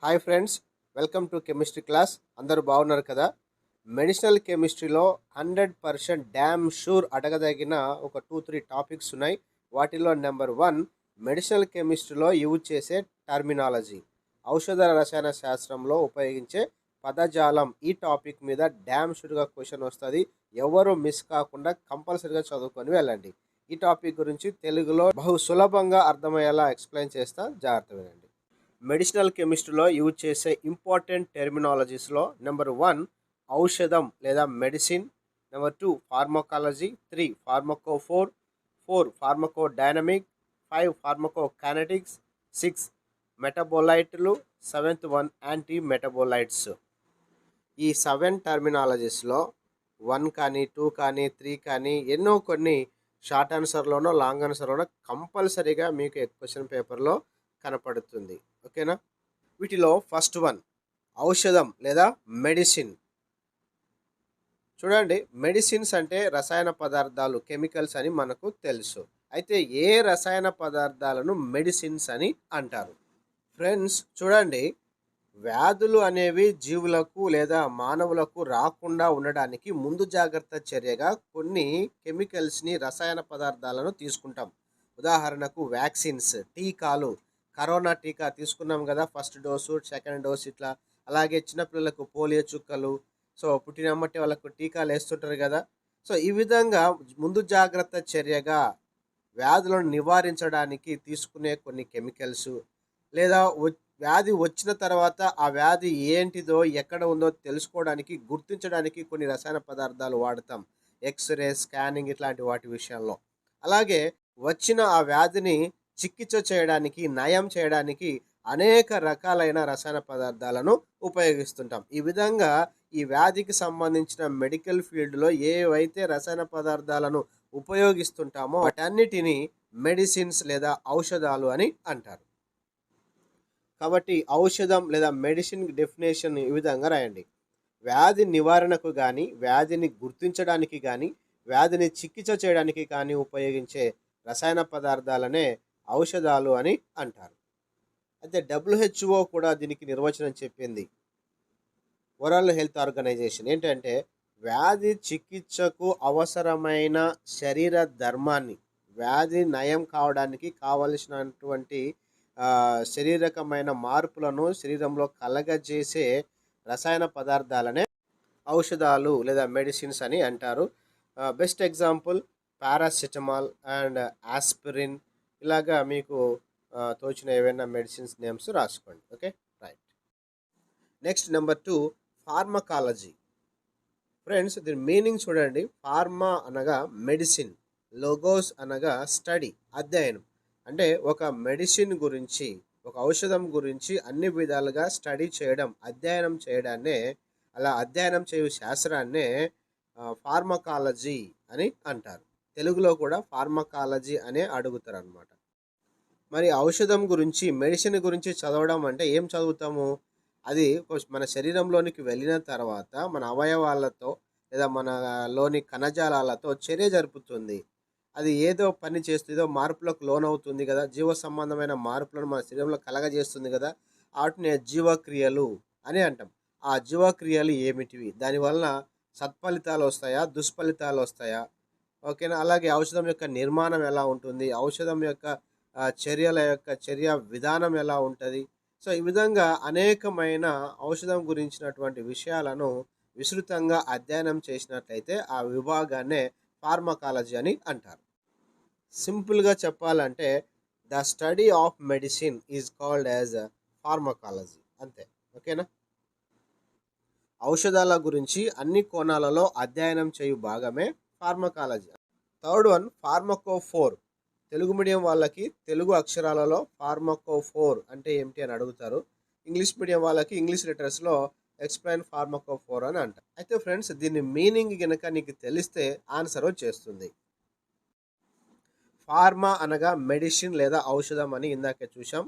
Hi friends, welcome to chemistry class. అందరూ బాగున్నారు కదా? మెడిసినల్ కెమిస్ట్రీలో 100% డ్యామ్ షూర్ అడగదగిన ఒక 2-3 టాపిక్స్ ఉన్నాయి. వాటిలో నెంబర్ 1 మెడిసినల్ కెమిస్ట్రీలో యూజ్ చేసే టర్మినాలజీ, ఔషధ రసాయన శాస్త్రంలో ఉపయోగించే పదజాలం. ఈ టాపిక్ మీద డ్యామ్ షూర్గా క్వశ్చన్ వస్తుంది. ఎవరు మిస్ కాకుండా కంపల్సరీగా చదువుకొని వెళ్ళండి. ఈ టాపిక్ గురించి తెలుగులో బహు సులభంగా అర్థమయ్యేలా ఎక్స్ప్లెయిన్ చేస్తా, జాగ్రత్త వినండి. మెడిసినల్ కెమిస్ట్రీలో యూజ్ చేసే ఇంపార్టెంట్ టెర్మినాలజీస్లో నెంబర్ 1 ఔషధం లేదా medicine, number 2 pharmacology, 3 pharmacophore, 4 ఫార్మకోడైనమిక్, 5 pharmacokinetics, 6 మెటబోలైట్లు, 7th one anti metabolites. ఈ 7 టర్మినాలజీస్లో 1 కానీ 2 కానీ 3 కానీ ఎన్నో కొన్ని షార్ట్ ఆన్సర్లోనో లాంగ్ ఆన్సర్లోనో కంపల్సరీగా మీకు క్వశ్చన్ పేపర్లో కనపడుతుంది. ఓకేనా? వీటిలో ఫస్ట్ వన్ ఔషధం లేదా మెడిసిన్. చూడండి, మెడిసిన్స్ అంటే రసాయన పదార్థాలు, కెమికల్స్ అని మనకు తెలుసు. అయితే ఏ రసాయన పదార్థాలను మెడిసిన్స్ అని అంటారు? ఫ్రెండ్స్ చూడండి, వ్యాధులు అనేవి జీవులకు లేదా మానవులకు రాకుండా ఉండడానికి ముందు జాగ్రత్త చర్యగా కొన్ని కెమికల్స్ని, రసాయన పదార్థాలను తీసుకుంటాం. ఉదాహరణకు వ్యాక్సిన్స్, టీకాలు. కరోనా టీకా తీసుకున్నాం కదా, ఫస్ట్ డోసు, సెకండ్ డోసు ఇట్లా. అలాగే చిన్నపిల్లలకు పోలియో చుక్కలు. సో పుట్టినమ్మటి వాళ్ళకు టీకాలు వేస్తుంటారు కదా. సో ఈ విధంగా ముందు జాగ్రత్త చర్యగా వ్యాధులను నివారించడానికి తీసుకునే కొన్ని కెమికల్స్, లేదా వ్యాధి వచ్చిన తర్వాత ఆ వ్యాధి ఏంటిదో, ఎక్కడ ఉందో తెలుసుకోవడానికి, గుర్తించడానికి కొన్ని రసాయన పదార్థాలు వాడతాం. ఎక్స్రే, స్కానింగ్ ఇట్లాంటి వాటి విషయంలో. అలాగే వచ్చిన ఆ వ్యాధిని చికిత్స చేయడానికి, నయం చేయడానికి అనేక రకాలైన రసాయన పదార్థాలను ఉపయోగిస్తుంటాం. ఈ విధంగా ఈ వ్యాధికి సంబంధించిన మెడికల్ ఫీల్డ్లో ఏవైతే రసాయన పదార్థాలను ఉపయోగిస్తుంటామో వాటన్నిటిని మెడిసిన్స్ లేదా ఔషధాలు అని అంటారు. కాబట్టి ఔషధం లేదా మెడిసిన్ డెఫినేషన్ ఈ విధంగా రాయండి. వ్యాధి నివారణకు కానీ, వ్యాధిని గుర్తించడానికి కానీ, వ్యాధిని చికిత్స చేయడానికి కానీ ఉపయోగించే రసాయన పదార్థాలనే ఔషధాలు అని అంటారు. అయితే WHO కూడా దీనికి నిర్వచనం చెప్పింది. వరల్డ్ హెల్త్ ఆర్గనైజేషన్ ఏంటంటే, వ్యాధి చికిత్సకు అవసరమైన శరీర ధర్మాన్ని, వ్యాధి నయం కావడానికి కావలసినటువంటి శారీరకమైన మార్పులను శరీరంలో కలగజేసే రసాయన పదార్థాలనే ఔషధాలు లేదా మెడిసిన్స్ అని అంటారు. Best example paracetamol and aspirin. ఇలాగా మీకు తోచిన ఏవైనా మెడిసిన్స్ నేమ్స్ రాసుకోండి. Okay, right. Next number 2 pharmacology. Friends దీని మీనింగ్ చూడండి. ఫార్మా అనగా మెడిసిన్, లోగోస్ అనగా స్టడీ, అధ్యయనం. అంటే ఒక మెడిసిన్ గురించి, ఒక ఔషధం గురించి అన్ని విధాలుగా స్టడీ చేయడం, అధ్యయనం చేయడాన్నే, అలా అధ్యయనం చేయు శాస్త్రాన్నే ఫార్మకాలజీ అని అంటారు. తెలుగులో కూడా ఫార్మకాలజీ అనే అడుగుతారు అనమాట. మరి ఔషధం గురించి, మెడిసిన్ గురించి చదవడం అంటే ఏం చదువుతాము? అది మన శరీరంలోనికి వెళ్ళిన తర్వాత మన అవయవాలతో లేదా మనలోని కణజాలాలతో చర్య జరుపుతుంది. అది ఏదో పని చేస్తుందో మార్పులకు లోనవుతుంది కదా, జీవ సంబంధమైన మార్పులను మన శరీరంలో కలగజేస్తుంది కదా. వాటిని జీవక్రియలు అని అంటాం. ఆ జీవక్రియలు ఏమిటివి? దానివల్ల సత్ఫలితాలు వస్తాయా, దుష్ఫలితాలు వస్తాయా? ఓకేనా? అలాగే ఔషధం యొక్క నిర్మాణం ఎలా ఉంటుంది, ఔషధం యొక్క చర్య విధానం ఎలా ఉంటుంది? సో ఈ విధంగా అనేకమైన ఔషధం గురించినటువంటి విషయాలను విస్తృతంగా అధ్యయనం చేసినట్లయితే ఆ విభాగాన్నే ఫార్మకాలజీ అని అంటారు. సింపుల్గా చెప్పాలంటే the study of medicine is called as pharmacology, అంతే. ఓకేనా? ఔషధాల గురించి అన్ని కోణాలలో అధ్యయనం చేయు భాగమే pharmacology. Third one pharmacophore. Telugu medium వాళ్ళకి తెలుగు అక్షరాలలో ఫార్మకోఫోర్ అంటే ఏమిటి అని అడుగుతారు. ఇంగ్లీష్ మీడియం వాళ్ళకి ఇంగ్లీష్ లెటర్స్లో ఎక్స్ప్లెయిన్ ఫార్మకోఫోర్ అని అంటారు. అయితే ఫ్రెండ్స్ దీని మీనింగ్ కనుక నీకు తెలిస్తే ఆన్సర్ వచ్చేస్తుంది. ఫార్మా అనగా మెడిసిన్ లేదా ఔషధం అని ఇందాకే చూసాం.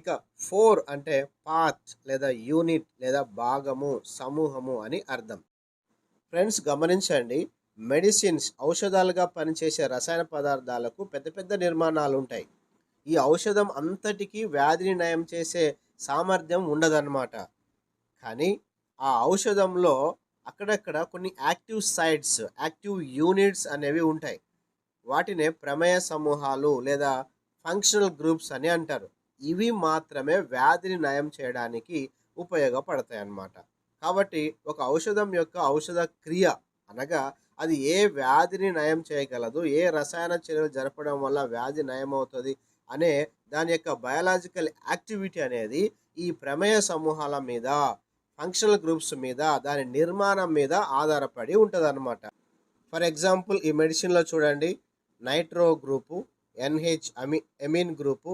ఇక 4 అంటే పార్ట్ లేదా యూనిట్ లేదా భాగము, సమూహము అని అర్థం. ఫ్రెండ్స్ గమనించండి, మెడిసిన్స్ ఔషధాలుగా పనిచేసే రసాయన పదార్థాలకు పెద్ద పెద్ద నిర్మాణాలు ఉంటాయి. ఈ ఔషధం అంతటికీ వ్యాధిని నయం చేసే సామర్థ్యం ఉండదన్నమాట. కానీ ఆ ఔషధంలో అక్కడక్కడ కొన్ని యాక్టివ్ సైట్స్, యాక్టివ్ యూనిట్స్ అనేవి ఉంటాయి. వాటినే ప్రమేయ సమూహాలు లేదా ఫంక్షనల్ గ్రూప్స్ అని అంటారు. ఇవి మాత్రమే వ్యాధిని నయం చేయడానికి ఉపయోగపడతాయన్నమాట. కాబట్టి ఒక ఔషధం యొక్క ఔషధ క్రియ అనగా అది ఏ వ్యాధిని నయం చేయగలదు, ఏ రసాయన చర్యలు జరపడం వల్ల వ్యాధి నయమవుతుంది అనే దాని యొక్క బయాలజికల్ యాక్టివిటీ అనేది ఈ ప్రమేయ సమూహాల మీద, ఫంక్షనల్ గ్రూప్స్ మీద, దాని నిర్మాణం మీద ఆధారపడి ఉంటదనమాట. ఫర్ ఎగ్జాంపుల్ ఈ మెడిసిన్‌లో చూడండి, nitro group, amine group,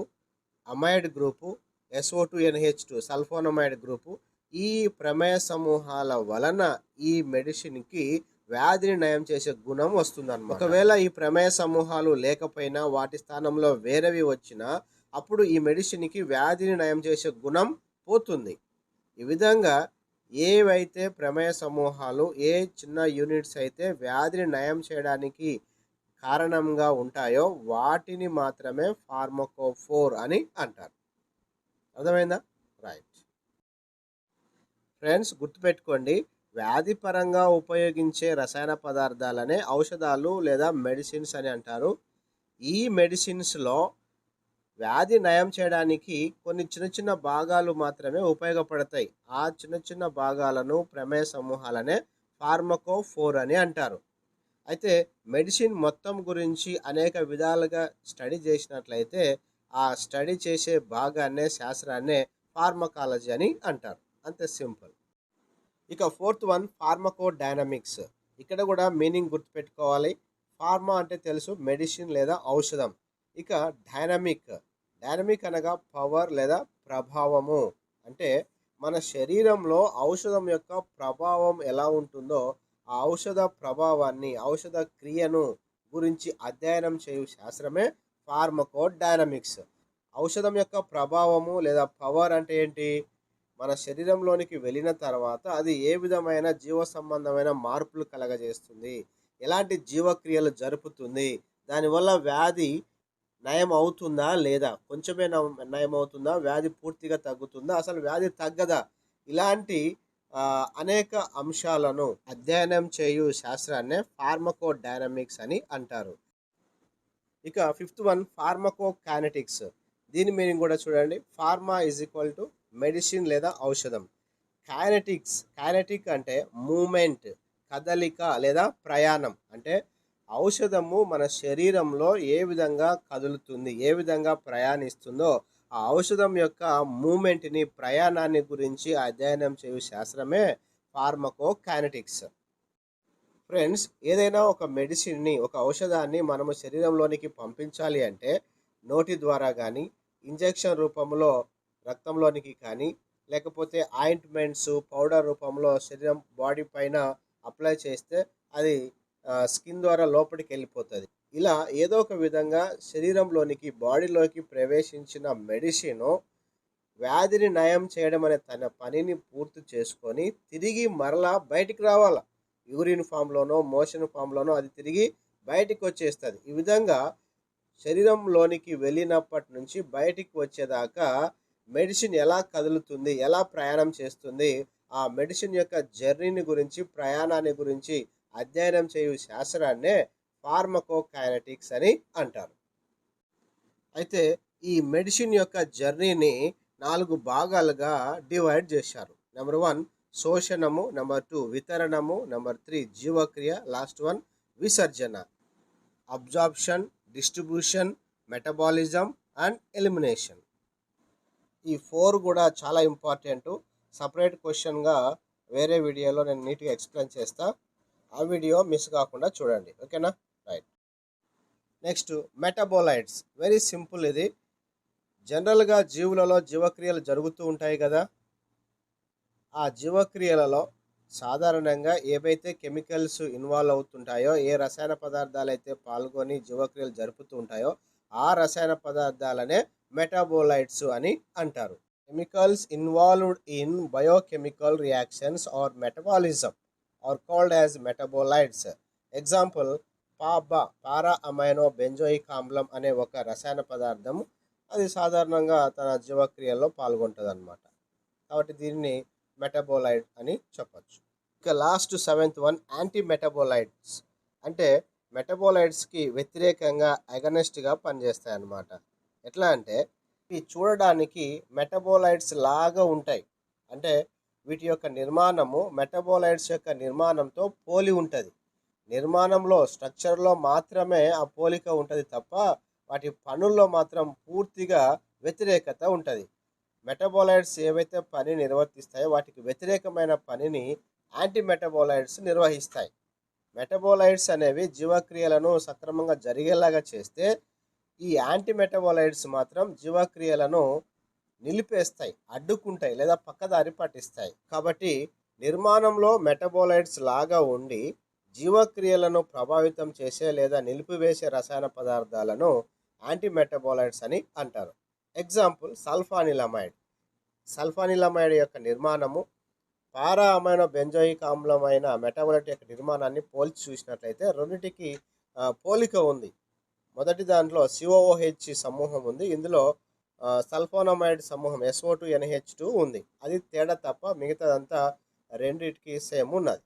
amide group, SO2 NH2 sulphonamide group. ఈ ప్రమేయ సమూహాల వలన ఈ మెడిసిన్‌కి వ్యాధిని నయం చేసే గుణం వస్తుందన్నమాట. ఒకవేళ ఈ ప్రమేయ సమూహాలు లేకపోయినా, వాటి స్థానంలో వేరేవి వచ్చినా, అప్పుడు ఈ మెడిసిన్‌కి వ్యాధిని నయం చేసే గుణం పోతుంది. ఈ విధంగా ఏవైతే ప్రమేయ సమూహాలు, ఏ చిన్న యూనిట్స్ అయితే వ్యాధిని నయం చేయడానికి కారణంగా ఉంటాయో వాటిని మాత్రమే ఫార్మకోఫోర్ అని అంటారు. అర్థమైందా? రైట్. ఫ్రెండ్స్, గుర్తుపెట్టుకోండి, వ్యాధి పరంగా ఉపయోగించే రసాయన పదార్థాలనే ఔషధాలు లేదా మెడిసిన్స్ అని అంటారు. ఈ మెడిసిన్స్‌లో వ్యాధి నయం చేయడానికి కొన్ని చిన్న చిన్న భాగాలు మాత్రమే ఉపయోగపడతాయి. ఆ చిన్న చిన్న భాగాలను ప్రమేయ సమూహాలనే ఫార్మకోఫోర్ అని అంటారు. అయితే మెడిసిన్ మొత్తం గురించి అనేక విధాలుగా స్టడీ చేసినట్లయితే ఆ స్టడీ చేసే భాగాన్నే, శాస్త్రాన్నే ఫార్మకాలజీ అని అంటారు. అంతే సింపుల్. ఇక ఫోర్త్ వన్ ఫార్మకో డైనమిక్స్. ఇక్కడ కూడా మీనింగ్ గుర్తుపెట్టుకోవాలి. ఫార్మా అంటే తెలుసు, మెడిసిన్ లేదా ఔషధం. ఇక డైనమిక్, డైనమిక్ అనగా పవర్ లేదా ప్రభావము. అంటే మన శరీరంలో ఔషధం యొక్క ప్రభావం ఎలా ఉంటుందో ఆ ఔషధ ప్రభావాన్ని, ఔషధ క్రియను గురించి అధ్యయనం చేయు శాస్త్రమే ఫార్మకో డైనమిక్స్. ఔషధం యొక్క ప్రభావము లేదా పవర్ అంటే ఏంటి? మన శరీరంలోనికి వెళ్ళిన తర్వాత అది ఏ విధమైన జీవ సంబంధమైన మార్పులు కలగజేస్తుంది, ఎలాంటి జీవక్రియలు జరుపుతుంది, దానివల్ల వ్యాధి నయం అవుతుందా లేదా, కొంచెమే నయం అవుతుందా, వ్యాధి పూర్తిగా తగ్గుతుందా, అసలు వ్యాధి తగ్గదా, ఇలాంటి అనేక అంశాలను అధ్యయనం చేయు శాస్త్రాన్నే ఫార్మకో డైనమిక్స్ అని అంటారు. ఇక ఫిఫ్త్ వన్ ఫార్మకో కైనెటిక్స్. దీని మీనింగ్ కూడా చూడండి. Pharma is equal to medicine లేదా ఔషధం. కైనెటిక్స్, కైనెటిక్ అంటే మూమెంట్, కదలిక లేదా ప్రయాణం. అంటే ఔషధము మన శరీరంలో ఏ విధంగా కదులుతుంది, ఏ విధంగా ప్రయాణిస్తుందో ఆ ఔషధం యొక్క మూమెంట్ని, ప్రయాణాన్ని గురించి అధ్యయనం చేయు శాస్త్రమే ఫార్మకో కైనెటిక్స్. ఫ్రెండ్స్, ఏదైనా ఒక మెడిసిన్ని, ఒక ఔషధాన్ని మనము శరీరంలోనికి పంపించాలి అంటే నోటి ద్వారా కానీ, ఇంజెక్షన్ రూపంలో రక్తంలోనికి కానీ, లేకపోతే ఆయింట్మెంట్స్ పౌడర్ రూపంలో శరీరం బాడీ పైన అప్లై చేస్తే అది స్కిన్ ద్వారా లోపలికి వెళ్ళిపోతుంది. ఇలా ఏదో ఒక విధంగా శరీరంలోనికి, బాడీలోకి ప్రవేశించిన మెడిసిను వ్యాధిని నయం చేయడం అనే తన పనిని పూర్తి చేసుకొని తిరిగి మరలా బయటికి రావాలా. యూరిన్ ఫామ్లోనో, మోషన్ ఫామ్లోనో అది తిరిగి బయటికి వచ్చేస్తుంది. ఈ విధంగా శరీరంలోనికి వెళ్ళినప్పటి నుంచి బయటికి వచ్చేదాకా మెడిసిన్ ఎలా కదులుతుంది, ఎలా ప్రయాణం చేస్తుంది, ఆ మెడిసిన్ యొక్క జర్నీని గురించి, ప్రయాణాన్ని గురించి అధ్యయనం చేయు శాస్త్రాన్నే ఫార్మకోకైనెటిక్స్ అని అంటారు. అయితే ఈ మెడిసిన్ యొక్క జర్నీని 4 భాగాలుగా డివైడ్ చేశారు. నెంబర్ 1 శోషణము, నెంబర్ 2 వితరణము, నెంబర్ 3 జీవక్రియ, లాస్ట్ వన్ విసర్జన. Absorption, distribution, metabolism and elimination. ఈ 4 కూడా చాలా ఇంపార్టెంట్. సపరేట్ క్వశ్చన్గా వేరే వీడియోలో నేను నీట్గా ఎక్స్ప్లెయిన్ చేస్తా. ఆ వీడియో మిస్ కాకుండా చూడండి. ఓకేనా? Right. Next metabolites. Very simple. ఇది జనరల్గా జీవులలో జీవక్రియలు జరుగుతూ ఉంటాయి కదా. ఆ జీవక్రియలలో సాధారణంగా ఏవైతే కెమికల్స్ ఇన్వాల్వ్ అవుతుంటాయో, ఏ రసాయన పదార్థాలు అయితే పాల్గొని జీవక్రియలు జరుపుతూ ఉంటాయో ఆ రసాయన పదార్థాలనే మెటాబోలైట్స్ అని అంటారు. Chemicals involved in biochemical reactions or metabolism are called as metabolites. Example para amino benzoic ఆమ్లం అనే ఒక రసాయన పదార్థం అది సాధారణంగా తన జీవక్రియల్లో పాల్గొంటుందన్నమాట. కాబట్టి దీనిని మెటబోలైట్ అని చెప్పొచ్చు. ఇక last seventh one anti metabolites. అంటే మెటబోలైట్స్కి వ్యతిరేకంగా అగనెస్ట్గా పనిచేస్తాయి అన్నమాట. ఎట్లా అంటే ఇవి చూడడానికి మెటబోలైట్స్ లాగా ఉంటాయి. అంటే వీటి యొక్క నిర్మాణము మెటబోలైట్స్ యొక్క నిర్మాణంతో పోలి ఉంటుంది. నిర్మాణంలో స్ట్రక్చర్లో మాత్రమే ఆ పోలిక ఉంటుంది తప్ప వాటి పనుల్లో మాత్రం పూర్తిగా వ్యతిరేకత ఉంటుంది. మెటబోలైట్స్ ఏవైతే పని నిర్వర్తిస్తాయో వాటికి వ్యతిరేకమైన పనిని యాంటీ మెటబోలైట్స్ నిర్వహిస్తాయి. మెటబోలైట్స్ అనేవి జీవక్రియలను సక్రమంగా జరిగేలాగా చేస్తే, ఈ యాంటీ మెటబోలైట్స్ మాత్రం జీవక్రియలను నిలిపేస్తాయి, అడ్డుకుంటాయి లేదా పక్కదారి పట్టిస్తాయి. కాబట్టి నిర్మాణంలో మెటబోలైట్స్ లాగా ఉండి జీవక్రియలను ప్రభావితం చేసే లేదా నిలిపివేసే రసాయన పదార్థాలను యాంటీ మెటబోలైట్స్ అని అంటారు. ఎగ్జాంపుల్ సల్ఫానిలమైడ్. సల్ఫానిలమైడ్ యొక్క నిర్మాణము పారా అమైనో బెంజోయిక్ ఆమ్లమైన మెటాబోలైట్ యొక్క నిర్మాణాన్ని పోల్చి చూసినట్లయితే రెండింటికి పోలిక ఉంది. మొదటి దాంట్లో COOH సమూహం ఉంది, ఇందులో సల్ఫోనమైడ్ సమూహం SO2NH2 ఉంది. అది తేడా తప్ప మిగతాదంతా రెండింటికి సేమ్ ఉన్నది.